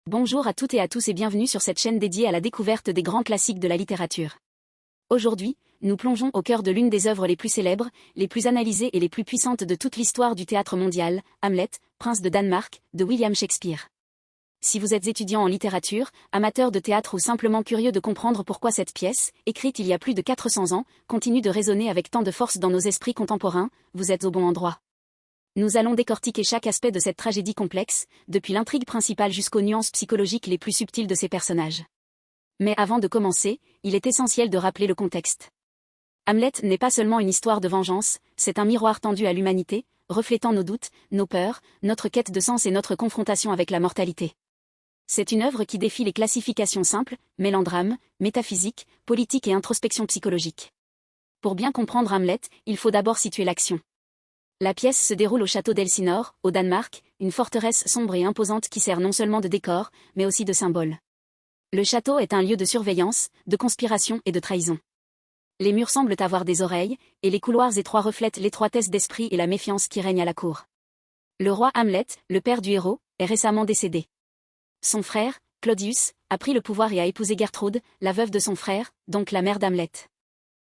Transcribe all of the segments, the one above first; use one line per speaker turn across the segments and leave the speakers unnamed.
Bonjour à toutes et à tous et bienvenue sur cette chaîne dédiée à la découverte des grands classiques de la littérature. Aujourd'hui, nous plongeons au cœur de l'une des œuvres les plus célèbres, les plus analysées et les plus puissantes de toute l'histoire du théâtre mondial, Hamlet, prince de Danemark, de William Shakespeare. Si vous êtes étudiant en littérature, amateur de théâtre ou simplement curieux de comprendre pourquoi cette pièce, écrite il y a plus de 400 ans, continue de résonner avec tant de force dans nos esprits contemporains, vous êtes au bon endroit. Nous allons décortiquer chaque aspect de cette tragédie complexe, depuis l'intrigue principale jusqu'aux nuances psychologiques les plus subtiles de ses personnages. Mais avant de commencer, il est essentiel de rappeler le contexte. Hamlet n'est pas seulement une histoire de vengeance, c'est un miroir tendu à l'humanité, reflétant nos doutes, nos peurs, notre quête de sens et notre confrontation avec la mortalité. C'est une œuvre qui défie les classifications simples, mélodrame, métaphysique, politique et introspection psychologique. Pour bien comprendre Hamlet, il faut d'abord situer l'action. La pièce se déroule au château d'Elsinore, au Danemark, une forteresse sombre et imposante qui sert non seulement de décor, mais aussi de symbole. Le château est un lieu de surveillance, de conspiration et de trahison. Les murs semblent avoir des oreilles, et les couloirs étroits reflètent l'étroitesse d'esprit et la méfiance qui règne à la cour. Le roi Hamlet, le père du héros, est récemment décédé. Son frère, Claudius, a pris le pouvoir et a épousé Gertrude, la veuve de son frère, donc la mère d'Hamlet.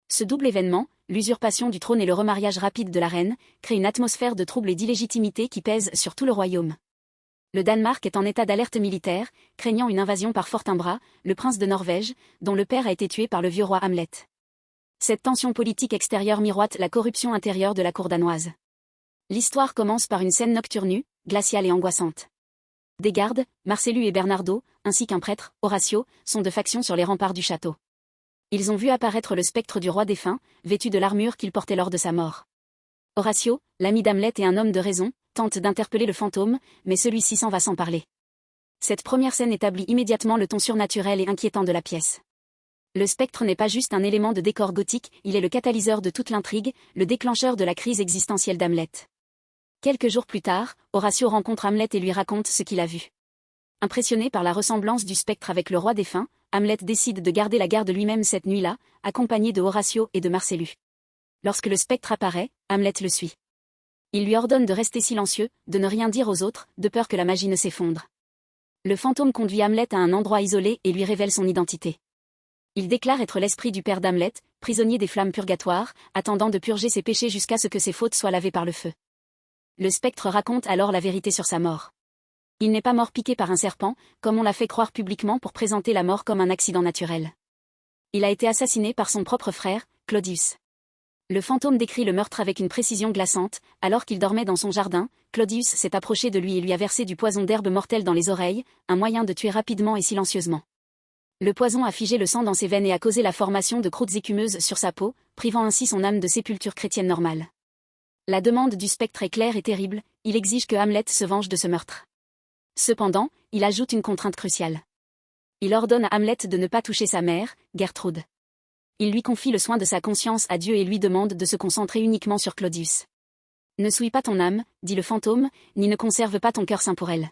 Ce double événement, l'usurpation du trône et le remariage rapide de la reine, crée une atmosphère de trouble et d'illégitimité qui pèse sur tout le royaume. Le Danemark est en état d'alerte militaire, craignant une invasion par Fortinbras, le prince de Norvège, dont le père a été tué par le vieux roi Hamlet. Cette tension politique extérieure miroite la corruption intérieure de la cour danoise. L'histoire commence par une scène nocturne, glaciale et angoissante. Des gardes, Marcellus et Bernardo, ainsi qu'un prêtre, Horatio, sont de faction sur les remparts du château. Ils ont vu apparaître le spectre du roi défunt, vêtu de l'armure qu'il portait lors de sa mort. Horatio, l'ami d'Hamlet et un homme de raison, tente d'interpeller le fantôme, mais celui-ci s'en va sans parler. Cette première scène établit immédiatement le ton surnaturel et inquiétant de la pièce. Le spectre n'est pas juste un élément de décor gothique, il est le catalyseur de toute l'intrigue, le déclencheur de la crise existentielle d'Hamlet. Quelques jours plus tard, Horatio rencontre Hamlet et lui raconte ce qu'il a vu. Impressionné par la ressemblance du spectre avec le roi défunt, Hamlet décide de garder la garde lui-même cette nuit-là, accompagné de Horatio et de Marcellus. Lorsque le spectre apparaît, Hamlet le suit. Il lui ordonne de rester silencieux, de ne rien dire aux autres, de peur que la magie ne s'effondre. Le fantôme conduit Hamlet à un endroit isolé et lui révèle son identité. Il déclare être l'esprit du père d'Hamlet, prisonnier des flammes purgatoires, attendant de purger ses péchés jusqu'à ce que ses fautes soient lavées par le feu. Le spectre raconte alors la vérité sur sa mort. Il n'est pas mort piqué par un serpent, comme on l'a fait croire publiquement pour présenter la mort comme un accident naturel. Il a été assassiné par son propre frère, Claudius. Le fantôme décrit le meurtre avec une précision glaçante. Alors qu'il dormait dans son jardin, Claudius s'est approché de lui et lui a versé du poison d'herbe mortelle dans les oreilles, un moyen de tuer rapidement et silencieusement. Le poison a figé le sang dans ses veines et a causé la formation de croûtes écumeuses sur sa peau, privant ainsi son âme de sépulture chrétienne normale. La demande du spectre est claire et terrible, il exige que Hamlet se venge de ce meurtre. Cependant, il ajoute une contrainte cruciale. Il ordonne à Hamlet de ne pas toucher sa mère, Gertrude. Il lui confie le soin de sa conscience à Dieu et lui demande de se concentrer uniquement sur Claudius. Ne souille pas ton âme, dit le fantôme, ni ne conserve pas ton cœur saint pour elle.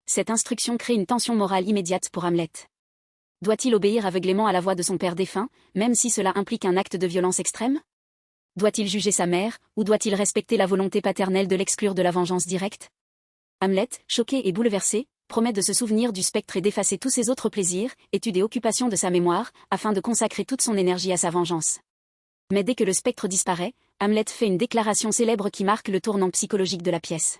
Cette instruction crée une tension morale immédiate pour Hamlet. Doit-il obéir aveuglément à la voix de son père défunt, même si cela implique un acte de violence extrême? Doit-il juger sa mère, ou doit-il respecter la volonté paternelle de l'exclure de la vengeance directe? Hamlet, choqué et bouleversé, promet de se souvenir du spectre et d'effacer tous ses autres plaisirs, études et occupations de sa mémoire, afin de consacrer toute son énergie à sa vengeance. Mais dès que le spectre disparaît, Hamlet fait une déclaration célèbre qui marque le tournant psychologique de la pièce.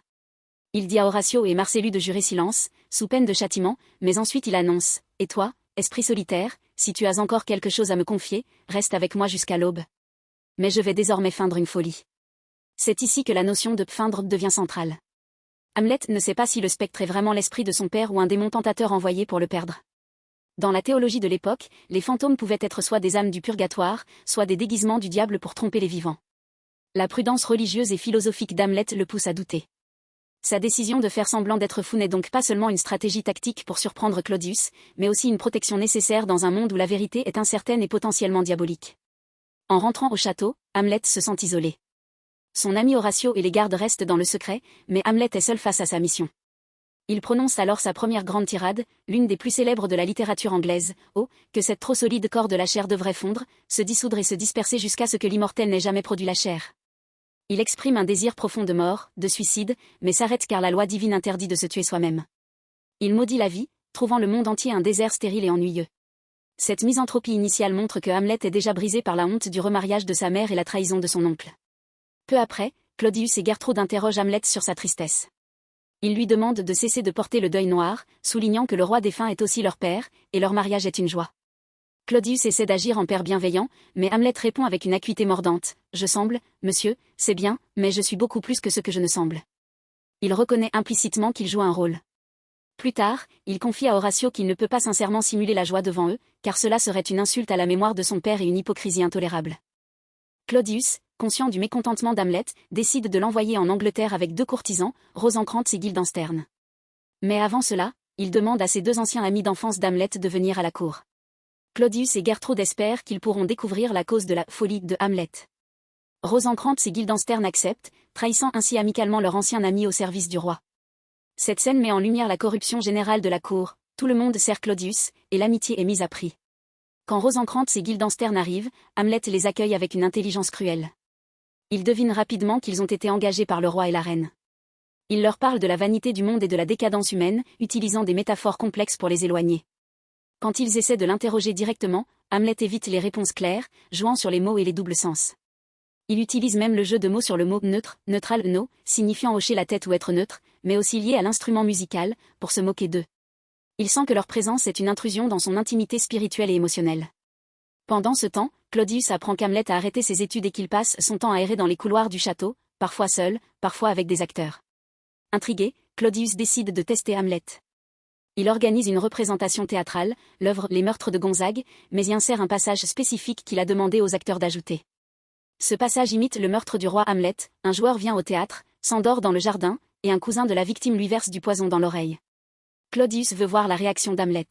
Il dit à Horatio et Marcellus de jurer silence, sous peine de châtiment, mais ensuite il annonce « Et toi, esprit solitaire, si tu as encore quelque chose à me confier, reste avec moi jusqu'à l'aube. Mais je vais désormais feindre une folie. » C'est ici que la notion de feindre devient centrale. Hamlet ne sait pas si le spectre est vraiment l'esprit de son père ou un démon tentateur envoyé pour le perdre. Dans la théologie de l'époque, les fantômes pouvaient être soit des âmes du purgatoire, soit des déguisements du diable pour tromper les vivants. La prudence religieuse et philosophique d'Hamlet le pousse à douter. Sa décision de faire semblant d'être fou n'est donc pas seulement une stratégie tactique pour surprendre Claudius, mais aussi une protection nécessaire dans un monde où la vérité est incertaine et potentiellement diabolique. En rentrant au château, Hamlet se sent isolé. Son ami Horatio et les gardes restent dans le secret, mais Hamlet est seul face à sa mission. Il prononce alors sa première grande tirade, l'une des plus célèbres de la littérature anglaise. « Oh, que cette trop solide corps de la chair devrait fondre, se dissoudre et se disperser jusqu'à ce que l'immortel n'ait jamais produit la chair. » Il exprime un désir profond de mort, de suicide, mais s'arrête car la loi divine interdit de se tuer soi-même. Il maudit la vie, trouvant le monde entier un désert stérile et ennuyeux. Cette misanthropie initiale montre que Hamlet est déjà brisé par la honte du remariage de sa mère et la trahison de son oncle. Peu après, Claudius et Gertrude interrogent Hamlet sur sa tristesse. Ils lui demandent de cesser de porter le deuil noir, soulignant que le roi défunt est aussi leur père, et leur mariage est une joie. Claudius essaie d'agir en père bienveillant, mais Hamlet répond avec une acuité mordante. « Je semble, monsieur, c'est bien, mais je suis beaucoup plus que ce que je ne semble. » Il reconnaît implicitement qu'il joue un rôle. Plus tard, il confie à Horatio qu'il ne peut pas sincèrement simuler la joie devant eux, car cela serait une insulte à la mémoire de son père et une hypocrisie intolérable. Claudius, conscient du mécontentement d'Hamlet, décide de l'envoyer en Angleterre avec 2 courtisans, Rosencrantz et Guildenstern. Mais avant cela, il demande à ses 2 anciens amis d'enfance d'Hamlet de venir à la cour. Claudius et Gertrude espèrent qu'ils pourront découvrir la cause de la folie de Hamlet. Rosencrantz et Guildenstern acceptent, trahissant ainsi amicalement leur ancien ami au service du roi. Cette scène met en lumière la corruption générale de la cour, tout le monde sert Claudius, et l'amitié est mise à prix. Quand Rosencrantz et Guildenstern arrivent, Hamlet les accueille avec une intelligence cruelle. Il devine rapidement qu'ils ont été engagés par le roi et la reine. Il leur parle de la vanité du monde et de la décadence humaine, utilisant des métaphores complexes pour les éloigner. Quand ils essaient de l'interroger directement, Hamlet évite les réponses claires, jouant sur les mots et les doubles sens. Il utilise même le jeu de mots sur le mot neutre, neutral no, signifiant hocher la tête ou être neutre, mais aussi lié à l'instrument musical, pour se moquer d'eux. Il sent que leur présence est une intrusion dans son intimité spirituelle et émotionnelle. Pendant ce temps, Claudius apprend qu'Hamlet a arrêté ses études et qu'il passe son temps à errer dans les couloirs du château, parfois seul, parfois avec des acteurs. Intrigué, Claudius décide de tester Hamlet. Il organise une représentation théâtrale, l'œuvre Les Meurtres de Gonzague, mais y insère un passage spécifique qu'il a demandé aux acteurs d'ajouter. Ce passage imite le meurtre du roi Hamlet, un joueur vient au théâtre, s'endort dans le jardin, et un cousin de la victime lui verse du poison dans l'oreille. Claudius veut voir la réaction d'Hamlet.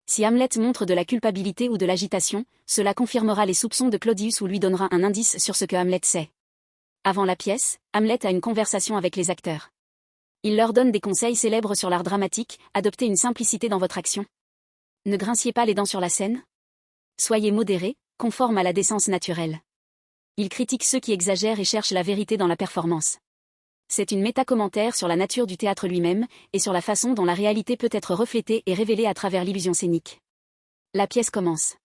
Si Hamlet montre de la culpabilité ou de l'agitation, cela confirmera les soupçons de Claudius ou lui donnera un indice sur ce que Hamlet sait. Avant la pièce, Hamlet a une conversation avec les acteurs. Il leur donne des conseils célèbres sur l'art dramatique, adoptez une simplicité dans votre action. Ne grinciez pas les dents sur la scène. Soyez modérés, conformes à la décence naturelle. Il critique ceux qui exagèrent et cherchent la vérité dans la performance. C'est une méta-commentaire sur la nature du théâtre lui-même, et sur la façon dont la réalité peut être reflétée et révélée à travers l'illusion scénique. La pièce commence.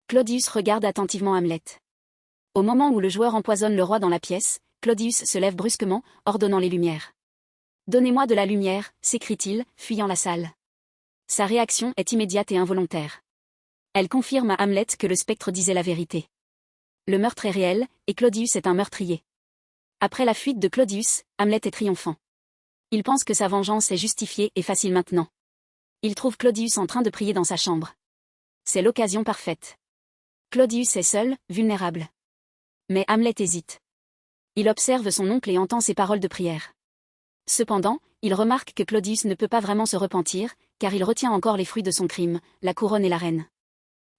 Claudius regarde attentivement Hamlet. Au moment où le joueur empoisonne le roi dans la pièce, Claudius se lève brusquement, ordonnant les lumières. « Donnez-moi de la lumière », s'écrie-t-il, fuyant la salle. Sa réaction est immédiate et involontaire. Elle confirme à Hamlet que le spectre disait la vérité. Le meurtre est réel, et Claudius est un meurtrier. Après la fuite de Claudius, Hamlet est triomphant. Il pense que sa vengeance est justifiée et facile maintenant. Il trouve Claudius en train de prier dans sa chambre. C'est l'occasion parfaite. Claudius est seul, vulnérable. Mais Hamlet hésite. Il observe son oncle et entend ses paroles de prière. Cependant, il remarque que Claudius ne peut pas vraiment se repentir, car il retient encore les fruits de son crime, la couronne et la reine.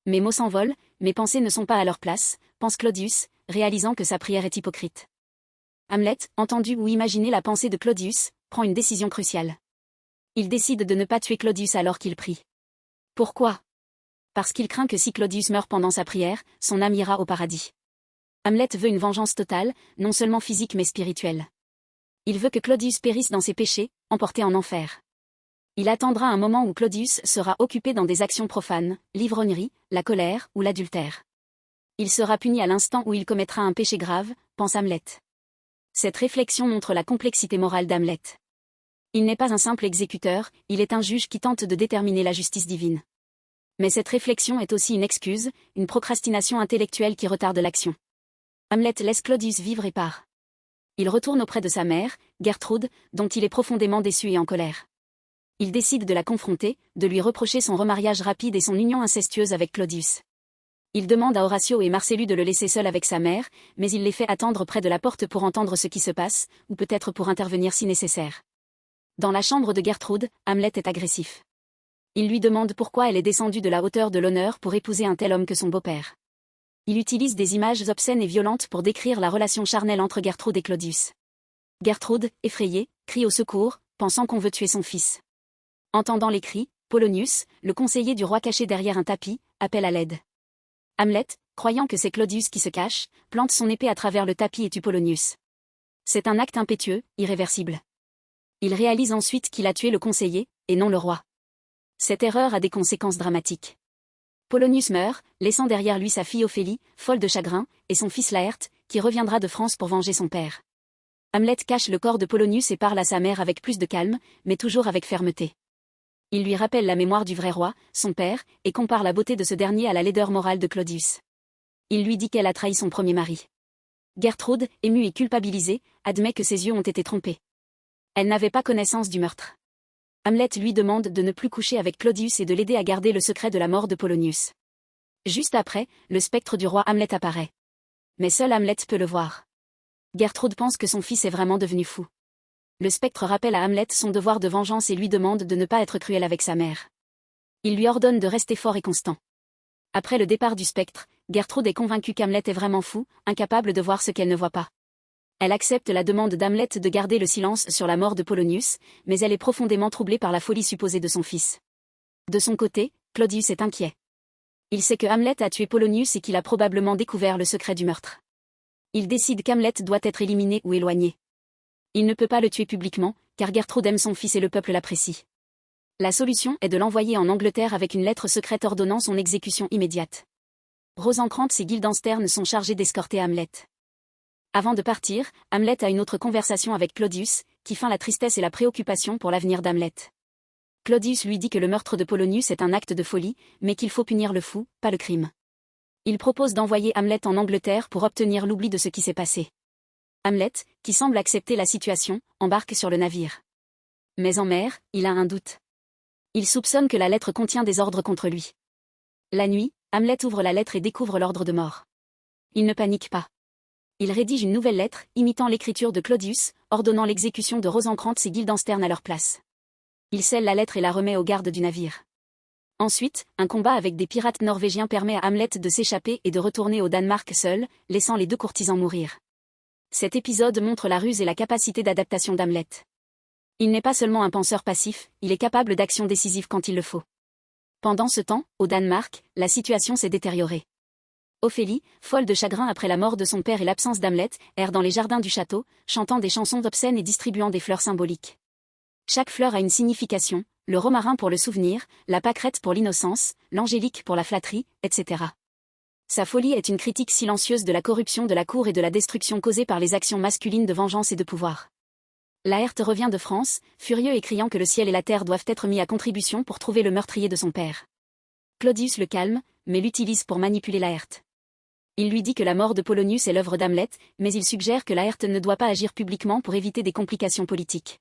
Mes mots s'envolent, mes pensées ne sont pas à leur place, pense Claudius, réalisant que sa prière est hypocrite. Hamlet, entendu ou imaginé la pensée de Claudius, prend une décision cruciale. Il décide de ne pas tuer Claudius alors qu'il prie. Pourquoi ? Parce qu'il craint que si Claudius meurt pendant sa prière, son âme ira au paradis. Hamlet veut une vengeance totale, non seulement physique mais spirituelle. Il veut que Claudius périsse dans ses péchés, emporté en enfer. Il attendra un moment où Claudius sera occupé dans des actions profanes, l'ivrognerie, la colère ou l'adultère. Il sera puni à l'instant où il commettra un péché grave, pense Hamlet. Cette réflexion montre la complexité morale d'Hamlet. Il n'est pas un simple exécuteur, il est un juge qui tente de déterminer la justice divine. Mais cette réflexion est aussi une excuse, une procrastination intellectuelle qui retarde l'action. Hamlet laisse Claudius vivre et part. Il retourne auprès de sa mère, Gertrude, dont il est profondément déçu et en colère. Il décide de la confronter, de lui reprocher son remariage rapide et son union incestueuse avec Claudius. Il demande à Horatio et Marcellus de le laisser seul avec sa mère, mais il les fait attendre près de la porte pour entendre ce qui se passe, ou peut-être pour intervenir si nécessaire. Dans la chambre de Gertrude, Hamlet est agressif. Il lui demande pourquoi elle est descendue de la hauteur de l'honneur pour épouser un tel homme que son beau-père. Il utilise des images obscènes et violentes pour décrire la relation charnelle entre Gertrude et Claudius. Gertrude, effrayée, crie au secours, pensant qu'on veut tuer son fils. Entendant les cris, Polonius, le conseiller du roi caché derrière un tapis, appelle à l'aide. Hamlet, croyant que c'est Claudius qui se cache, plante son épée à travers le tapis et tue Polonius. C'est un acte impétueux, irréversible. Il réalise ensuite qu'il a tué le conseiller, et non le roi. Cette erreur a des conséquences dramatiques. Polonius meurt, laissant derrière lui sa fille Ophélie, folle de chagrin, et son fils Laërte, qui reviendra de France pour venger son père. Hamlet cache le corps de Polonius et parle à sa mère avec plus de calme, mais toujours avec fermeté. Il lui rappelle la mémoire du vrai roi, son père, et compare la beauté de ce dernier à la laideur morale de Claudius. Il lui dit qu'elle a trahi son premier mari. Gertrude, émue et culpabilisée, admet que ses yeux ont été trompés. Elle n'avait pas connaissance du meurtre. Hamlet lui demande de ne plus coucher avec Claudius et de l'aider à garder le secret de la mort de Polonius. Juste après, le spectre du roi Hamlet apparaît. Mais seul Hamlet peut le voir. Gertrude pense que son fils est vraiment devenu fou. Le spectre rappelle à Hamlet son devoir de vengeance et lui demande de ne pas être cruel avec sa mère. Il lui ordonne de rester fort et constant. Après le départ du spectre, Gertrude est convaincue qu'Hamlet est vraiment fou, incapable de voir ce qu'elle ne voit pas. Elle accepte la demande d'Hamlet de garder le silence sur la mort de Polonius, mais elle est profondément troublée par la folie supposée de son fils. De son côté, Claudius est inquiet. Il sait que Hamlet a tué Polonius et qu'il a probablement découvert le secret du meurtre. Il décide qu'Hamlet doit être éliminé ou éloigné. Il ne peut pas le tuer publiquement, car Gertrude aime son fils et le peuple l'apprécie. La solution est de l'envoyer en Angleterre avec une lettre secrète ordonnant son exécution immédiate. Rosencrantz et Guildenstern sont chargés d'escorter Hamlet. Avant de partir, Hamlet a une autre conversation avec Claudius, qui feint la tristesse et la préoccupation pour l'avenir d'Hamlet. Claudius lui dit que le meurtre de Polonius est un acte de folie, mais qu'il faut punir le fou, pas le crime. Il propose d'envoyer Hamlet en Angleterre pour obtenir l'oubli de ce qui s'est passé. Hamlet, qui semble accepter la situation, embarque sur le navire. Mais en mer, il a un doute. Il soupçonne que la lettre contient des ordres contre lui. La nuit, Hamlet ouvre la lettre et découvre l'ordre de mort. Il ne panique pas. Il rédige une nouvelle lettre, imitant l'écriture de Claudius, ordonnant l'exécution de Rosencrantz et Guildenstern à leur place. Il scelle la lettre et la remet aux gardes du navire. Ensuite, un combat avec des pirates norvégiens permet à Hamlet de s'échapper et de retourner au Danemark seul, laissant les deux courtisans mourir. Cet épisode montre la ruse et la capacité d'adaptation d'Hamlet. Il n'est pas seulement un penseur passif, il est capable d'actions décisives quand il le faut. Pendant ce temps, au Danemark, la situation s'est détériorée. Ophélie, folle de chagrin après la mort de son père et l'absence d'Hamlet, erre dans les jardins du château, chantant des chansons obscènes et distribuant des fleurs symboliques. Chaque fleur a une signification, le romarin pour le souvenir, la pâquerette pour l'innocence, l'angélique pour la flatterie, etc. Sa folie est une critique silencieuse de la corruption de la cour et de la destruction causée par les actions masculines de vengeance et de pouvoir. Laërte revient de France, furieux et criant que le ciel et la terre doivent être mis à contribution pour trouver le meurtrier de son père. Claudius le calme, mais l'utilise pour manipuler Laërte. Il lui dit que la mort de Polonius est l'œuvre d'Hamlet, mais il suggère que Laërte ne doit pas agir publiquement pour éviter des complications politiques.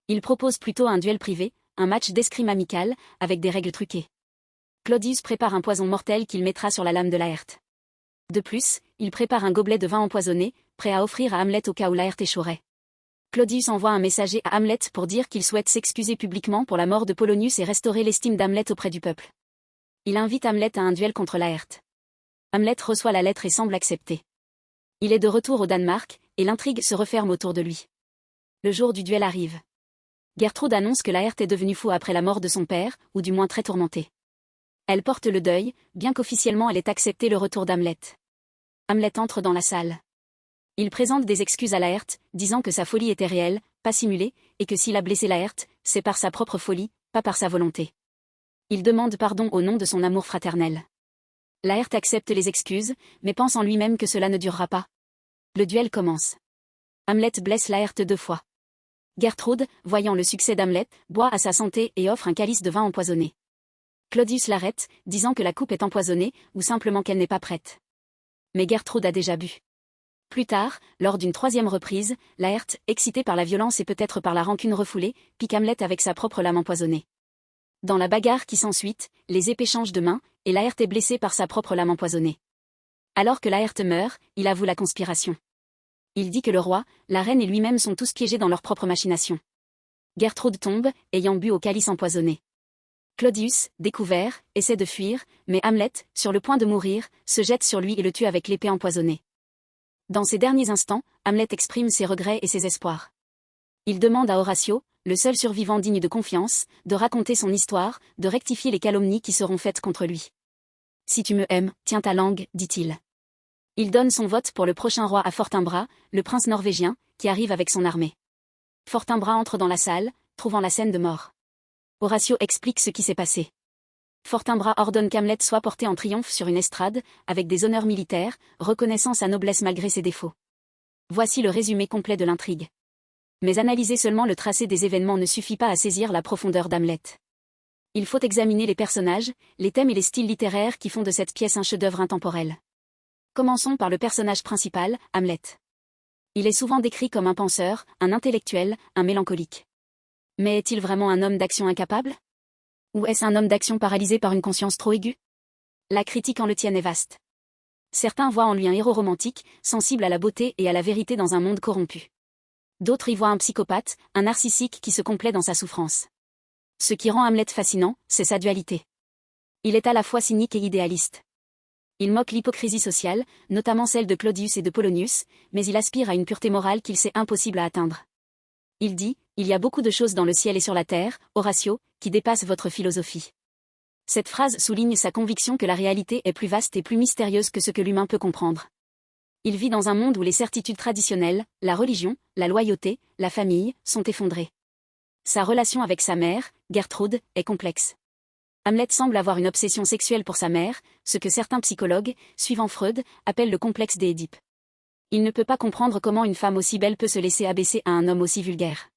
Il propose plutôt un duel privé, un match d'escrime amical, avec des règles truquées. Claudius prépare un poison mortel qu'il mettra sur la lame de Laërte. De plus, il prépare un gobelet de vin empoisonné, prêt à offrir à Hamlet au cas où Laërte échouerait. Claudius envoie un messager à Hamlet pour dire qu'il souhaite s'excuser publiquement pour la mort de Polonius et restaurer l'estime d'Hamlet auprès du peuple. Il invite Hamlet à un duel contre Laërte. Hamlet reçoit la lettre et semble accepter. Il est de retour au Danemark, et l'intrigue se referme autour de lui. Le jour du duel arrive. Gertrude annonce que Laërte est devenu fou après la mort de son père, ou du moins très tourmenté. Elle porte le deuil, bien qu'officiellement elle ait accepté le retour d'Hamlet. Hamlet entre dans la salle. Il présente des excuses à Laërte, disant que sa folie était réelle, pas simulée, et que s'il a blessé Laërte, c'est par sa propre folie, pas par sa volonté. Il demande pardon au nom de son amour fraternel. Laërte accepte les excuses, mais pense en lui-même que cela ne durera pas. Le duel commence. Hamlet blesse Laërte 2 fois. Gertrude, voyant le succès d'Hamlet, boit à sa santé et offre un calice de vin empoisonné. Claudius l'arrête, disant que la coupe est empoisonnée, ou simplement qu'elle n'est pas prête. Mais Gertrude a déjà bu. Plus tard, lors d'une 3e reprise, Laërte, excité par la violence et peut-être par la rancune refoulée, pique Hamlet avec sa propre lame empoisonnée. Dans la bagarre qui s'ensuit, les épées changent de main, et Laërte est blessé par sa propre lame empoisonnée. Alors que Laërte meurt, il avoue la conspiration. Il dit que le roi, la reine et lui-même sont tous piégés dans leur propre machination. Gertrude tombe, ayant bu au calice empoisonné. Claudius, découvert, essaie de fuir, mais Hamlet, sur le point de mourir, se jette sur lui et le tue avec l'épée empoisonnée. Dans ces derniers instants, Hamlet exprime ses regrets et ses espoirs. Il demande à Horatio, le seul survivant digne de confiance, de raconter son histoire, de rectifier les calomnies qui seront faites contre lui. « Si tu me aimes, tiens ta langue, dit-il. » Il donne son vote pour le prochain roi à Fortinbras, le prince norvégien, qui arrive avec son armée. Fortinbras entre dans la salle, trouvant la scène de mort. Horatio explique ce qui s'est passé. Fortinbras ordonne qu'Hamlet soit porté en triomphe sur une estrade, avec des honneurs militaires, reconnaissant sa noblesse malgré ses défauts. Voici le résumé complet de l'intrigue. Mais analyser seulement le tracé des événements ne suffit pas à saisir la profondeur d'Hamlet. Il faut examiner les personnages, les thèmes et les styles littéraires qui font de cette pièce un chef-d'œuvre intemporel. Commençons par le personnage principal, Hamlet. Il est souvent décrit comme un penseur, un intellectuel, un mélancolique. Mais est-il vraiment un homme d'action incapable ? Ou est-ce un homme d'action paralysé par une conscience trop aiguë ? La critique en le tienne est vaste. Certains voient en lui un héros romantique, sensible à la beauté et à la vérité dans un monde corrompu. D'autres y voient un psychopathe, un narcissique qui se complaît dans sa souffrance. Ce qui rend Hamlet fascinant, c'est sa dualité. Il est à la fois cynique et idéaliste. Il moque l'hypocrisie sociale, notamment celle de Claudius et de Polonius, mais il aspire à une pureté morale qu'il sait impossible à atteindre. Il dit « Il y a beaucoup de choses dans le ciel et sur la terre, Horatio, qui dépassent votre philosophie. » Cette phrase souligne sa conviction que la réalité est plus vaste et plus mystérieuse que ce que l'humain peut comprendre. Il vit dans un monde où les certitudes traditionnelles, la religion, la loyauté, la famille, sont effondrées. Sa relation avec sa mère, Gertrude, est complexe. Hamlet semble avoir une obsession sexuelle pour sa mère, ce que certains psychologues, suivant Freud, appellent le complexe d'Édipe. Il ne peut pas comprendre comment une femme aussi belle peut se laisser abaisser à un homme aussi vulgaire.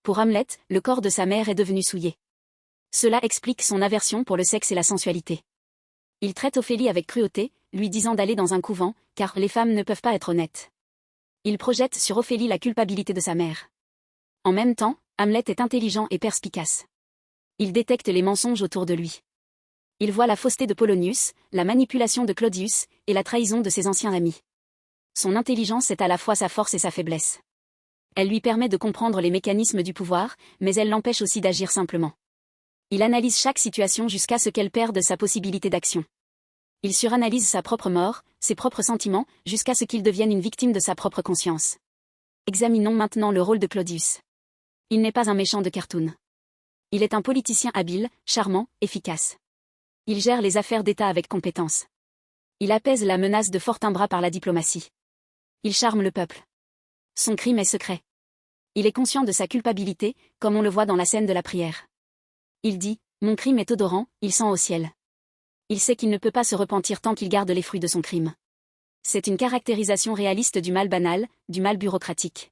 Pour Hamlet, le corps de sa mère est devenu souillé. Cela explique son aversion pour le sexe et la sensualité. Il traite Ophélie avec cruauté, lui disant d'aller dans un couvent, car les femmes ne peuvent pas être honnêtes. Il projette sur Ophélie la culpabilité de sa mère. En même temps, Hamlet est intelligent et perspicace. Il détecte les mensonges autour de lui. Il voit la fausseté de Polonius, la manipulation de Claudius, et la trahison de ses anciens amis. Son intelligence est à la fois sa force et sa faiblesse. Elle lui permet de comprendre les mécanismes du pouvoir, mais elle l'empêche aussi d'agir simplement. Il analyse chaque situation jusqu'à ce qu'elle perde sa possibilité d'action. Il suranalyse sa propre mort, ses propres sentiments, jusqu'à ce qu'il devienne une victime de sa propre conscience. Examinons maintenant le rôle de Claudius. Il n'est pas un méchant de cartoon. Il est un politicien habile, charmant, efficace. Il gère les affaires d'État avec compétence. Il apaise la menace de Fortinbras par la diplomatie. Il charme le peuple. Son crime est secret. Il est conscient de sa culpabilité, comme on le voit dans la scène de la prière. Il dit « Mon crime est odorant, il sent au ciel ». Il sait qu'il ne peut pas se repentir tant qu'il garde les fruits de son crime. C'est une caractérisation réaliste du mal banal, du mal bureaucratique.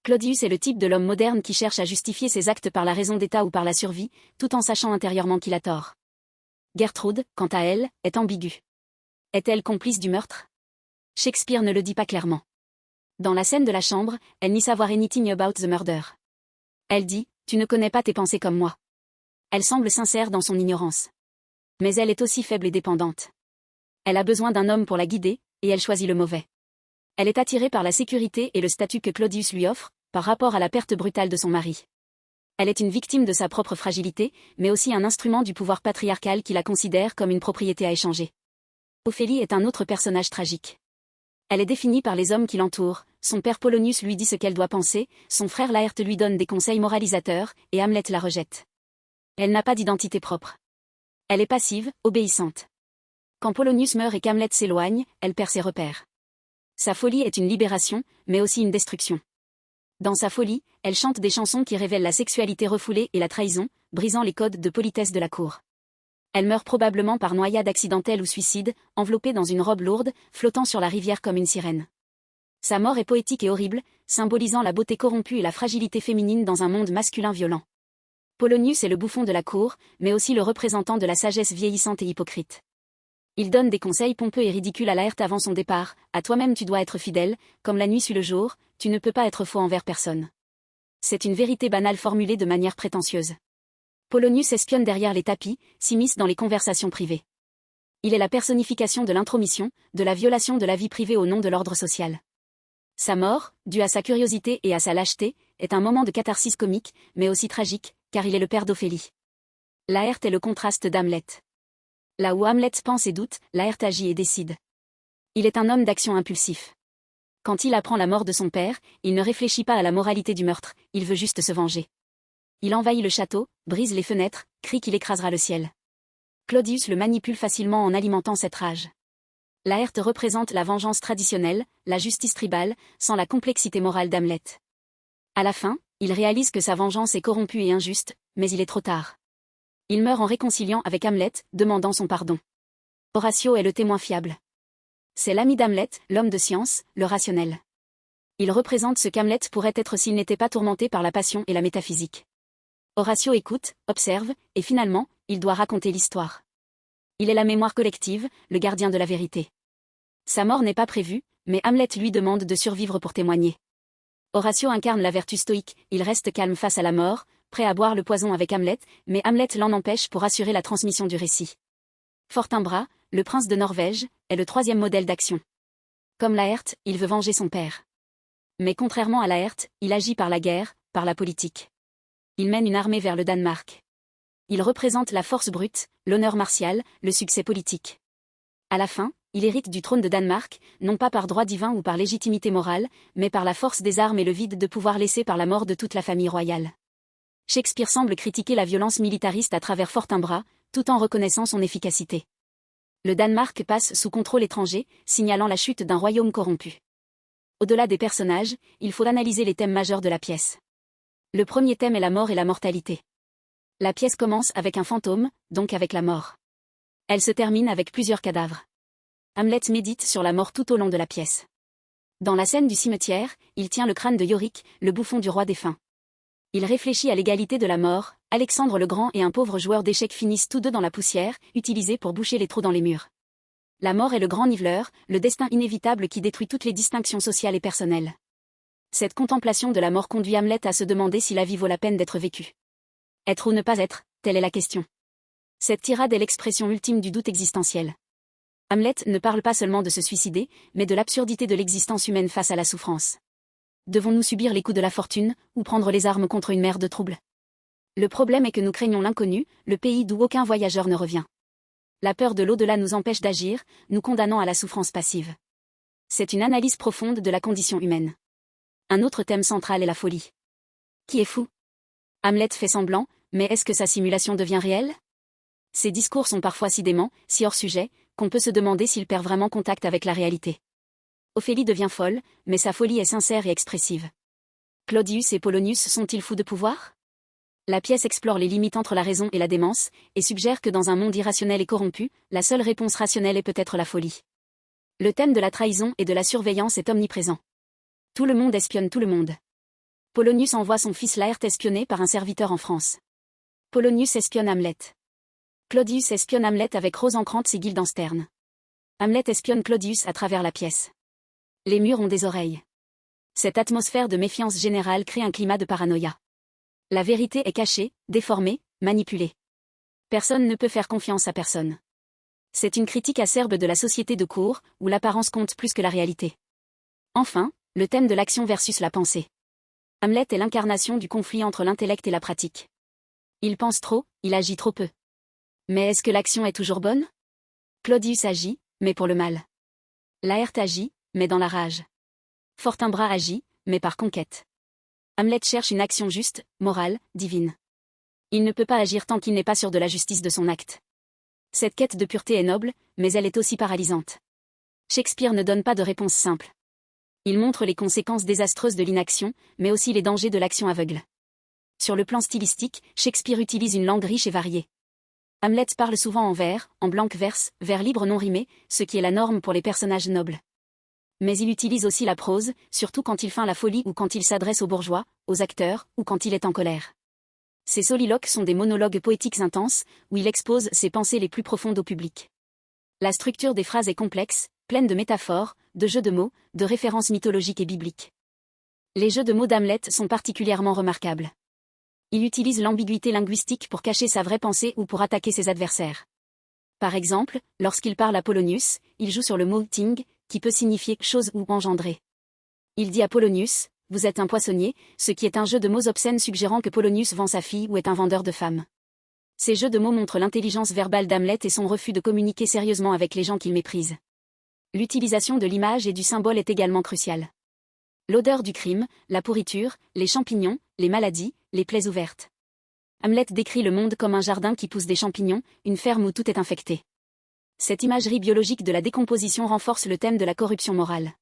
Claudius est le type de l'homme moderne qui cherche à justifier ses actes par la raison d'État ou par la survie, tout en sachant intérieurement qu'il a tort. Gertrude, quant à elle, est ambiguë. Est-elle complice du meurtre ? Shakespeare ne le dit pas clairement. Dans la scène de la chambre, elle nie savoir anything about the murder. Elle dit « Tu ne connais pas tes pensées comme moi ». Elle semble sincère dans son ignorance. Mais elle est aussi faible et dépendante. Elle a besoin d'un homme pour la guider, et elle choisit le mauvais. Elle est attirée par la sécurité et le statut que Claudius lui offre, par rapport à la perte brutale de son mari. Elle est une victime de sa propre fragilité, mais aussi un instrument du pouvoir patriarcal qui la considère comme une propriété à échanger. Ophélie est un autre personnage tragique. Elle est définie par les hommes qui l'entourent, son père Polonius lui dit ce qu'elle doit penser, son frère Laërte lui donne des conseils moralisateurs, et Hamlet la rejette. Elle n'a pas d'identité propre. Elle est passive, obéissante. Quand Polonius meurt et qu'Hamlet s'éloigne, elle perd ses repères. Sa folie est une libération, mais aussi une destruction. Dans sa folie, elle chante des chansons qui révèlent la sexualité refoulée et la trahison, brisant les codes de politesse de la cour. Elle meurt probablement par noyade accidentelle ou suicide, enveloppée dans une robe lourde, flottant sur la rivière comme une sirène. Sa mort est poétique et horrible, symbolisant la beauté corrompue et la fragilité féminine dans un monde masculin violent. Polonius est le bouffon de la cour, mais aussi le représentant de la sagesse vieillissante et hypocrite. Il donne des conseils pompeux et ridicules à Laërte avant son départ, « À toi-même tu dois être fidèle, comme la nuit suit le jour, tu ne peux pas être faux envers personne. » C'est une vérité banale formulée de manière prétentieuse. Polonius espionne derrière les tapis, s'immisce dans les conversations privées. Il est la personnification de l'intromission, de la violation de la vie privée au nom de l'ordre social. Sa mort, due à sa curiosité et à sa lâcheté, est un moment de catharsis comique, mais aussi tragique, car il est le père d'Ophélie. Laërte est le contraste d'Hamlet. Là où Hamlet pense et doute, Laërte agit et décide. Il est un homme d'action impulsif. Quand il apprend la mort de son père, il ne réfléchit pas à la moralité du meurtre, il veut juste se venger. Il envahit le château, brise les fenêtres, crie qu'il écrasera le ciel. Claudius le manipule facilement en alimentant cette rage. Laërte représente la vengeance traditionnelle, la justice tribale, sans la complexité morale d'Hamlet. À la fin, il réalise que sa vengeance est corrompue et injuste, mais il est trop tard. Il meurt en réconciliant avec Hamlet, demandant son pardon. Horatio est le témoin fiable. C'est l'ami d'Hamlet, l'homme de science, le rationnel. Il représente ce qu'Hamlet pourrait être s'il n'était pas tourmenté par la passion et la métaphysique. Horatio écoute, observe, et finalement, il doit raconter l'histoire. Il est la mémoire collective, le gardien de la vérité. Sa mort n'est pas prévue, mais Hamlet lui demande de survivre pour témoigner. Horatio incarne la vertu stoïque, il reste calme face à la mort, prêt à boire le poison avec Hamlet, mais Hamlet l'en empêche pour assurer la transmission du récit. Fortinbras, le prince de Norvège, est le troisième modèle d'action. Comme Laërte, il veut venger son père. Mais contrairement à Laërte, il agit par la guerre, par la politique. Il mène une armée vers le Danemark. Il représente la force brute, l'honneur martial, le succès politique. À la fin, il hérite du trône de Danemark, non pas par droit divin ou par légitimité morale, mais par la force des armes et le vide de pouvoir laissé par la mort de toute la famille royale. Shakespeare semble critiquer la violence militariste à travers Fortinbras, tout en reconnaissant son efficacité. Le Danemark passe sous contrôle étranger, signalant la chute d'un royaume corrompu. Au-delà des personnages, il faut analyser les thèmes majeurs de la pièce. Le premier thème est la mort et la mortalité. La pièce commence avec un fantôme, donc avec la mort. Elle se termine avec plusieurs cadavres. Hamlet médite sur la mort tout au long de la pièce. Dans la scène du cimetière, il tient le crâne de Yorick, le bouffon du roi défunt. Il réfléchit à l'égalité de la mort, Alexandre le Grand et un pauvre joueur d'échecs finissent tous deux dans la poussière, utilisée pour boucher les trous dans les murs. La mort est le grand niveleur, le destin inévitable qui détruit toutes les distinctions sociales et personnelles. Cette contemplation de la mort conduit Hamlet à se demander si la vie vaut la peine d'être vécue. Être ou ne pas être, telle est la question. Cette tirade est l'expression ultime du doute existentiel. Hamlet ne parle pas seulement de se suicider, mais de l'absurdité de l'existence humaine face à la souffrance. Devons-nous subir les coups de la fortune, ou prendre les armes contre une mer de troubles? Le problème est que nous craignons l'inconnu, le pays d'où aucun voyageur ne revient. La peur de l'au-delà nous empêche d'agir, nous condamnant à la souffrance passive. C'est une analyse profonde de la condition humaine. Un autre thème central est la folie. Qui est fou? Hamlet fait semblant, mais est-ce que sa simulation devient réelle? Ses discours sont parfois si déments, si hors sujet, qu'on peut se demander s'il perd vraiment contact avec la réalité. Ophélie devient folle, mais sa folie est sincère et expressive. Claudius et Polonius sont-ils fous de pouvoir? La pièce explore les limites entre la raison et la démence, et suggère que dans un monde irrationnel et corrompu, la seule réponse rationnelle est peut-être la folie. Le thème de la trahison et de la surveillance est omniprésent. Tout le monde espionne tout le monde. Polonius envoie son fils Laërte espionné par un serviteur en France. Polonius espionne Hamlet. Claudius espionne Hamlet avec Rosencrantz et Guildenstern. Hamlet espionne Claudius à travers la pièce. Les murs ont des oreilles. Cette atmosphère de méfiance générale crée un climat de paranoïa. La vérité est cachée, déformée, manipulée. Personne ne peut faire confiance à personne. C'est une critique acerbe de la société de cour, où l'apparence compte plus que la réalité. Enfin, le thème de l'action versus la pensée. Hamlet est l'incarnation du conflit entre l'intellect et la pratique. Il pense trop, il agit trop peu. Mais est-ce que l'action est toujours bonne? Claudius agit, mais pour le mal. Laërte agit, mais dans la rage. Fortinbras agit, mais par conquête. Hamlet cherche une action juste, morale, divine. Il ne peut pas agir tant qu'il n'est pas sûr de la justice de son acte. Cette quête de pureté est noble, mais elle est aussi paralysante. Shakespeare ne donne pas de réponse simple. Il montre les conséquences désastreuses de l'inaction, mais aussi les dangers de l'action aveugle. Sur le plan stylistique, Shakespeare utilise une langue riche et variée. Hamlet parle souvent en vers, en blank verse, vers libre non rimé, ce qui est la norme pour les personnages nobles. Mais il utilise aussi la prose, surtout quand il feint la folie ou quand il s'adresse aux bourgeois, aux acteurs, ou quand il est en colère. Ses soliloques sont des monologues poétiques intenses, où il expose ses pensées les plus profondes au public. La structure des phrases est complexe, pleine de métaphores, de jeux de mots, de références mythologiques et bibliques. Les jeux de mots d'Hamlet sont particulièrement remarquables. Il utilise l'ambiguïté linguistique pour cacher sa vraie pensée ou pour attaquer ses adversaires. Par exemple, lorsqu'il parle à Polonius, il joue sur le mot « ting », qui peut signifier « chose » ou « engendrer ». Il dit à Polonius, « Vous êtes un poissonnier », ce qui est un jeu de mots obscène suggérant que Polonius vend sa fille ou est un vendeur de femmes. Ces jeux de mots montrent l'intelligence verbale d'Hamlet et son refus de communiquer sérieusement avec les gens qu'il méprise. L'utilisation de l'image et du symbole est également cruciale. L'odeur du crime, la pourriture, les champignons, les maladies, les plaies ouvertes. Hamlet décrit le monde comme un jardin qui pousse des champignons, une ferme où tout est infecté. Cette imagerie biologique de la décomposition renforce le thème de la corruption morale.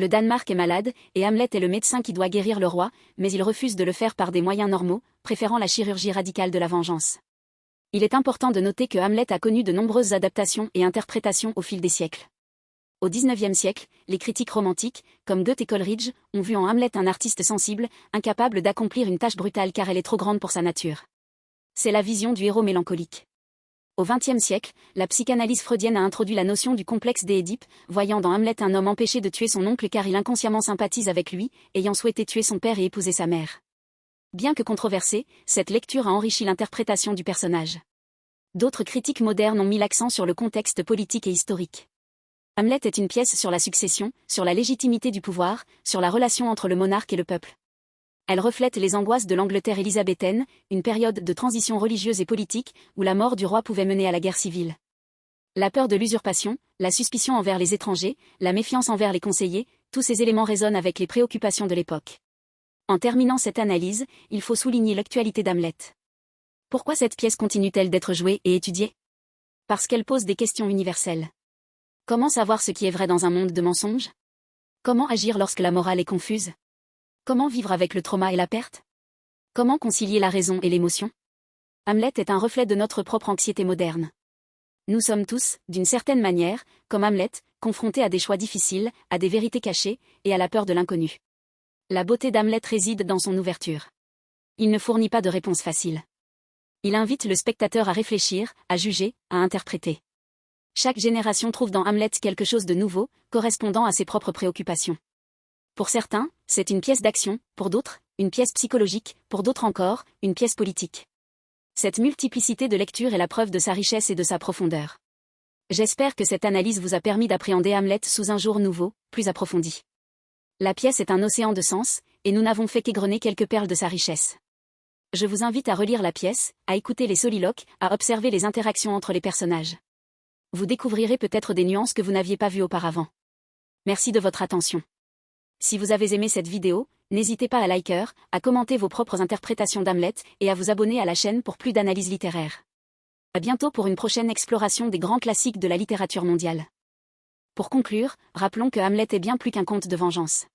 Le Danemark est malade, et Hamlet est le médecin qui doit guérir le roi, mais il refuse de le faire par des moyens normaux, préférant la chirurgie radicale de la vengeance. Il est important de noter que Hamlet a connu de nombreuses adaptations et interprétations au fil des siècles. Au XIXe siècle, les critiques romantiques, comme Goethe et Coleridge, ont vu en Hamlet un artiste sensible, incapable d'accomplir une tâche brutale car elle est trop grande pour sa nature. C'est la vision du héros mélancolique. Au XXe siècle, la psychanalyse freudienne a introduit la notion du complexe d'Édipe, voyant dans Hamlet un homme empêché de tuer son oncle car il inconsciemment sympathise avec lui, ayant souhaité tuer son père et épouser sa mère. Bien que controversée, cette lecture a enrichi l'interprétation du personnage. D'autres critiques modernes ont mis l'accent sur le contexte politique et historique. Hamlet est une pièce sur la succession, sur la légitimité du pouvoir, sur la relation entre le monarque et le peuple. Elle reflète les angoisses de l'Angleterre élisabéthaine, une période de transition religieuse et politique, où la mort du roi pouvait mener à la guerre civile. La peur de l'usurpation, la suspicion envers les étrangers, la méfiance envers les conseillers, tous ces éléments résonnent avec les préoccupations de l'époque. En terminant cette analyse, il faut souligner l'actualité d'Hamlet. Pourquoi cette pièce continue-t-elle d'être jouée et étudiée? Parce qu'elle pose des questions universelles. Comment savoir ce qui est vrai dans un monde de mensonges? Comment agir lorsque la morale est confuse? Comment vivre avec le trauma et la perte? Comment concilier la raison et l'émotion? Hamlet est un reflet de notre propre anxiété moderne. Nous sommes tous, d'une certaine manière, comme Hamlet, confrontés à des choix difficiles, à des vérités cachées, et à la peur de l'inconnu. La beauté d'Hamlet réside dans son ouverture. Il ne fournit pas de réponse facile. Il invite le spectateur à réfléchir, à juger, à interpréter. Chaque génération trouve dans Hamlet quelque chose de nouveau, correspondant à ses propres préoccupations. Pour certains, c'est une pièce d'action, pour d'autres, une pièce psychologique, pour d'autres encore, une pièce politique. Cette multiplicité de lectures est la preuve de sa richesse et de sa profondeur. J'espère que cette analyse vous a permis d'appréhender Hamlet sous un jour nouveau, plus approfondi. La pièce est un océan de sens, et nous n'avons fait qu'égrener quelques perles de sa richesse. Je vous invite à relire la pièce, à écouter les soliloques, à observer les interactions entre les personnages. Vous découvrirez peut-être des nuances que vous n'aviez pas vues auparavant. Merci de votre attention. Si vous avez aimé cette vidéo, n'hésitez pas à liker, à commenter vos propres interprétations d'Hamlet et à vous abonner à la chaîne pour plus d'analyses littéraires. À bientôt pour une prochaine exploration des grands classiques de la littérature mondiale. Pour conclure, rappelons que Hamlet est bien plus qu'un conte de vengeance.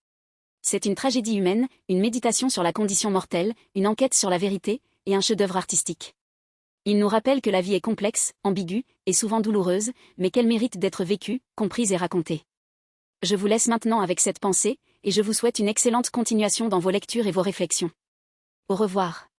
C'est une tragédie humaine, une méditation sur la condition mortelle, une enquête sur la vérité, et un chef-d'œuvre artistique. Il nous rappelle que la vie est complexe, ambiguë, et souvent douloureuse, mais qu'elle mérite d'être vécue, comprise et racontée. Je vous laisse maintenant avec cette pensée, et je vous souhaite une excellente continuation dans vos lectures et vos réflexions. Au revoir.